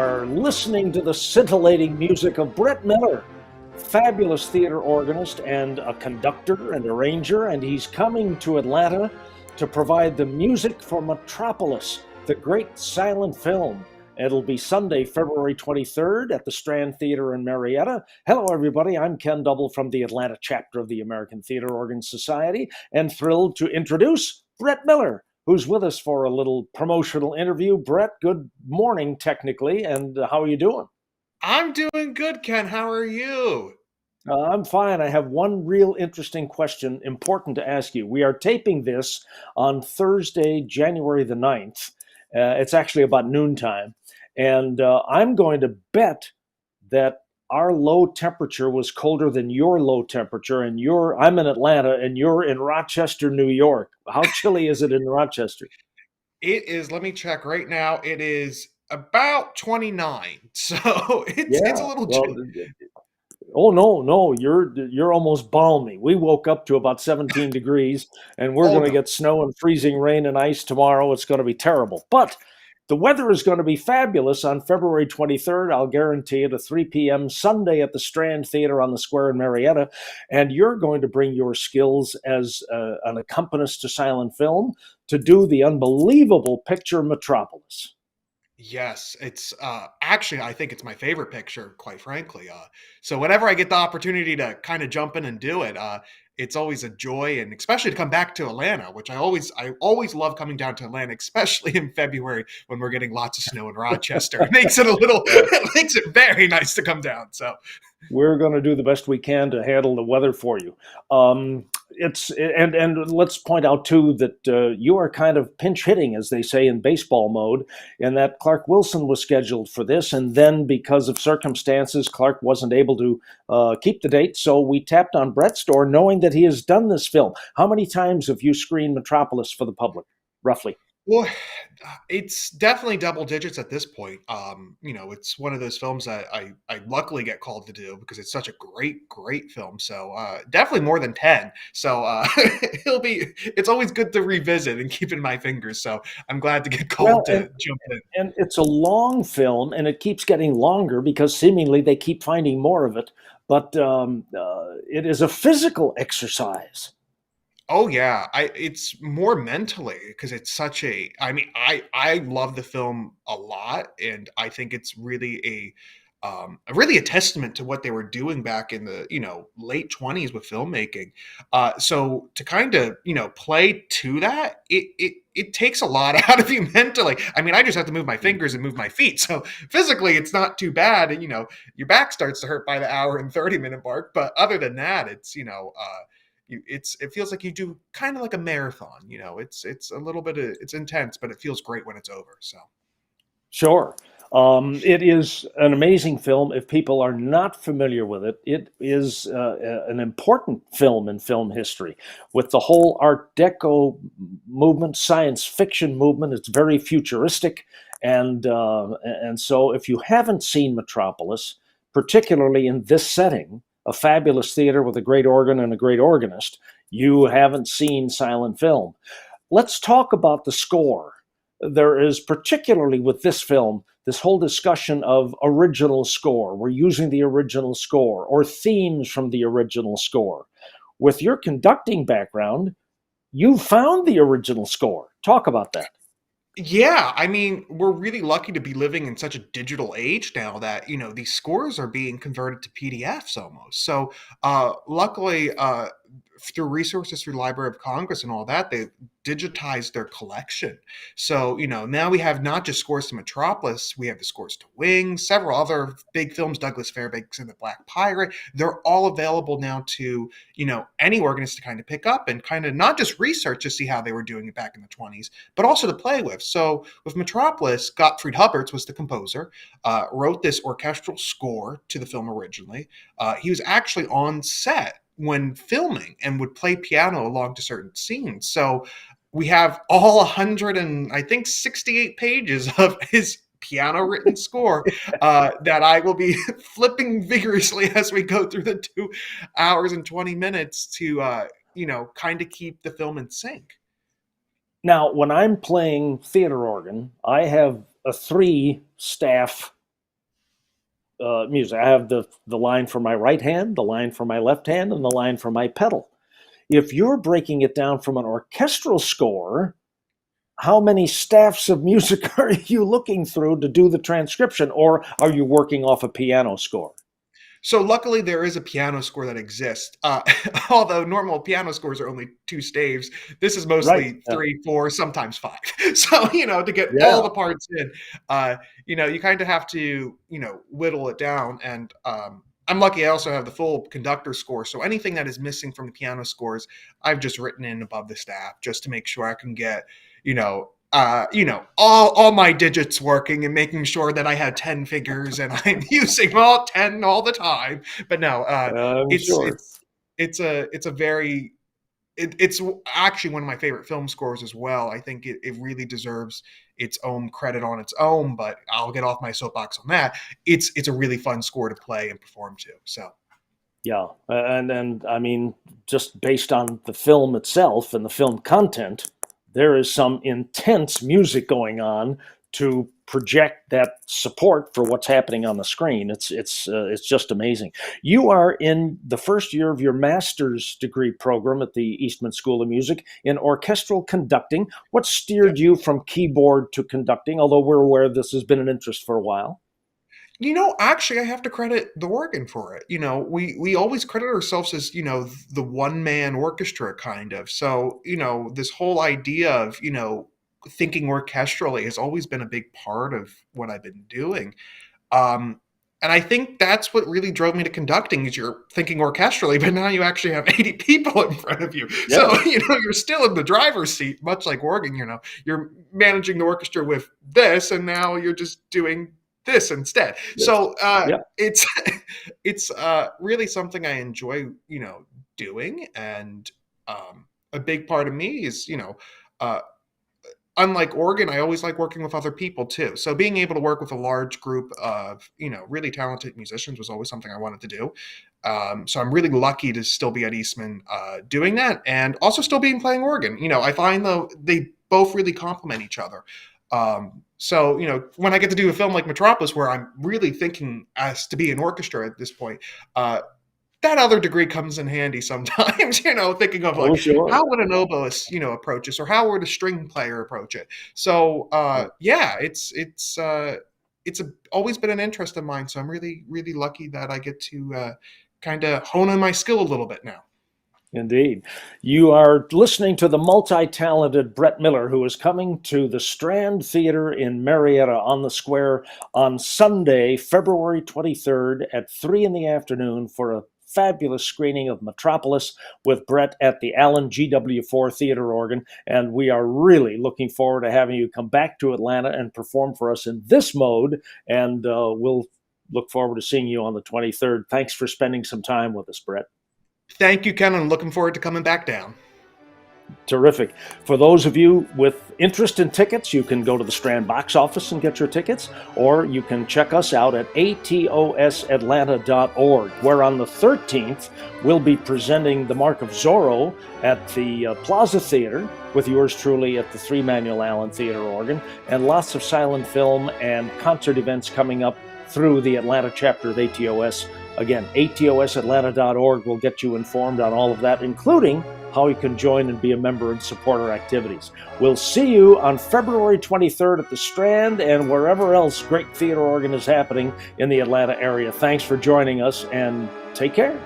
are listening to the scintillating music of Brett Miller, fabulous theater organist and a conductor and arranger, and he's coming to Atlanta to provide the music for Metropolis, the great silent film. It'll be Sunday, February 23rd at the Strand Theatre in Marietta. Hello, everybody. I'm Ken Double from the Atlanta chapter of the American Theater Organ Society, and thrilled to introduce Brett Miller, who's with us for a little promotional interview. Brett, good morning, technically, and how are you doing? I'm doing good, Ken. How are you? I'm fine. I have one real interesting question, important to ask you. We are taping this on Thursday, January the 9th. It's actually about noontime. And I'm going to bet that our low temperature was colder than your low temperature. And I'm in Atlanta and you're in Rochester, New York. How chilly is it in Rochester? It is, let me check right now. It is about 29. So it's Yeah. a little Well, chilly. oh no, you're almost balmy. We woke up to about 17 degrees, and we're Oh going to no. get snow and freezing rain and ice tomorrow. It's going to be terrible. But the weather is going to be fabulous on February 23rd. I'll guarantee it, at 3 p.m. Sunday at the Strand Theatre on the Square in Marietta. And you're going to bring your skills as an accompanist to silent film to do the unbelievable picture Metropolis. Yes, it's actually I think it's my favorite picture, quite frankly. So whenever I get the opportunity to kind of jump in and do it, it's always a joy, and especially to come back to Atlanta, which I always love coming down to Atlanta, especially in February when we're getting lots of snow in Rochester. It makes it a little it makes it very nice to come down. So We're going to do the best we can to handle the weather for you. And let's point out too that you are kind of pinch hitting, as they say in baseball mode, and that Clark Wilson was scheduled for this, and then because of circumstances, Clark wasn't able to keep the date, so we tapped on Brett's door, knowing that he has done this film. How many times have you screened Metropolis for the public, roughly? well, it's definitely double digits at this point. It's one of those films that I luckily get called to do because it's such a great film. So definitely more than 10. So it's always good to revisit and keep in my fingers. So I'm glad to get Well, called and to jump in. and it's a long film, and it keeps getting longer because seemingly they keep finding more of it. But it is a physical exercise. Oh yeah, I it's more mentally because it's such a I love the film a lot, and I think it's really a testament to what they were doing back in the late 20s with filmmaking. So to kind of play to that, it takes a lot out of you mentally. I mean, I just have to move my fingers and move my feet, so physically it's not too bad. And your back starts to hurt by the hour and 30-minute mark, but other than that, it's it feels like you do kind of like a marathon. It's a little bit of, it's intense, but it feels great when it's over. So Sure. It is an amazing film. If people are not familiar with it, it is an important film in film history. With the whole Art Deco movement, science fiction movement, it's very futuristic. And so if you haven't seen Metropolis, particularly in this setting, a fabulous theater with a great organ and a great organist, you haven't seen silent film. Let's talk about the score. There is, particularly with this film, this whole discussion of original score. We're using the original score or themes from the original score. With your conducting background, you found the original score. Talk about that. yeah, I mean, we're really lucky to be living in such a digital age now that, these scores are being converted to PDFs almost. So, luckily, through resources through the Library of Congress and all that, they digitized their collection. So, now we have not just scores to Metropolis, we have the scores to Wings, several other big films, Douglas Fairbanks and the Black Pirate. They're all available now to, any organist to kind of pick up and kind of not just research to see how they were doing it back in the 20s, but also to play with. So with Metropolis, Gottfried Huppertz was the composer, wrote this orchestral score to the film originally. He was actually on set when filming and would play piano along to certain scenes. So we have all 100 and I think 68 pages of his piano written score that I will be flipping vigorously as we go through the 2 hours and 20 minutes to kind of keep the film in sync. Now, when I'm playing theater organ, I have a three staff music. I have the line for my right hand, the line for my left hand, and the line for my pedal. If you're breaking it down from an orchestral score, how many staffs of music are you looking through to do the transcription, or are you working off a piano score? So luckily there is a piano score that exists. Although normal piano scores are only two staves, this is Right. mostly three, four, sometimes five. So, to get all Yeah. the parts in, you kind of have to, whittle it down. And I'm lucky I also have the full conductor score. So anything that is missing from the piano scores, I've just written in above the staff just to make sure I can get, all my digits working and making sure that I have 10 figures and I'm using all 10 all the time. But no, I'm it's sure. it's a very it's actually one of my favorite film scores as well. I think it really deserves its own credit on its own, but I'll get off my soapbox on that. It's a really fun score to play and perform to. So Yeah, and I mean, just based on the film itself and the film content, there is some intense music going on to project that support for what's happening on the screen. It's just amazing. You are in the first year of your master's degree program at the Eastman School of Music in orchestral conducting. What yeah. steered you from keyboard to conducting? Although we're aware this has been an interest for a while. Actually, I have to credit the organ for it. We always credit ourselves as, the one man orchestra kind of. So, this whole idea of, thinking orchestrally has always been a big part of what I've been doing. Um, and I think that's what really drove me to conducting is you're thinking orchestrally, but now you actually have 80 people in front of you. Yeah. So, you're still in the driver's seat, much like organ, you're managing the orchestra with this, and now you're just doing this instead. Yes. So Yeah. it's it's really something I enjoy, doing, and a big part of me is, uh, unlike organ, I always like working with other people too. So being able to work with a large group of, really talented musicians was always something I wanted to do. So I'm really lucky to still be at Eastman doing that, and also still being playing organ. I find though they both really complement each other. So, when I get to do a film like Metropolis, where I'm really thinking as to be an orchestra at this point, that other degree comes in handy sometimes, thinking of Oh, like, sure. how would an oboist, approach this, or how would a string player approach it? So, yeah, always been an interest of mine. So I'm really, really lucky that I get to kind of hone in my skill a little bit now. Indeed. You are listening to the multi talented Brett Miller, who is coming to the Strand Theatre in Marietta on the Square on Sunday, February 23rd at 3 in the afternoon for a fabulous screening of Metropolis with Brett at the Allen GW4 Theater Organ. And we are really looking forward to having you come back to Atlanta and perform for us in this mode. And we'll look forward to seeing you on the 23rd. Thanks for spending some time with us, Brett. Thank you, Ken. I'm looking forward to coming back down. Terrific. For those of you with interest in tickets, you can go to the Strand box office and get your tickets, or you can check us out at atosatlanta.org, where on the 13th, we'll be presenting The Mark of Zorro at the Plaza Theater with yours truly at the 3 Manuel Allen Theater Organ, and lots of silent film and concert events coming up through the Atlanta chapter of ATOS. Again, atosatlanta.org will get you informed on all of that, including how you can join and be a member and support our activities. We'll see you on February 23rd at the Strand and wherever else great theater organ is happening in the Atlanta area. Thanks for joining us, and take care.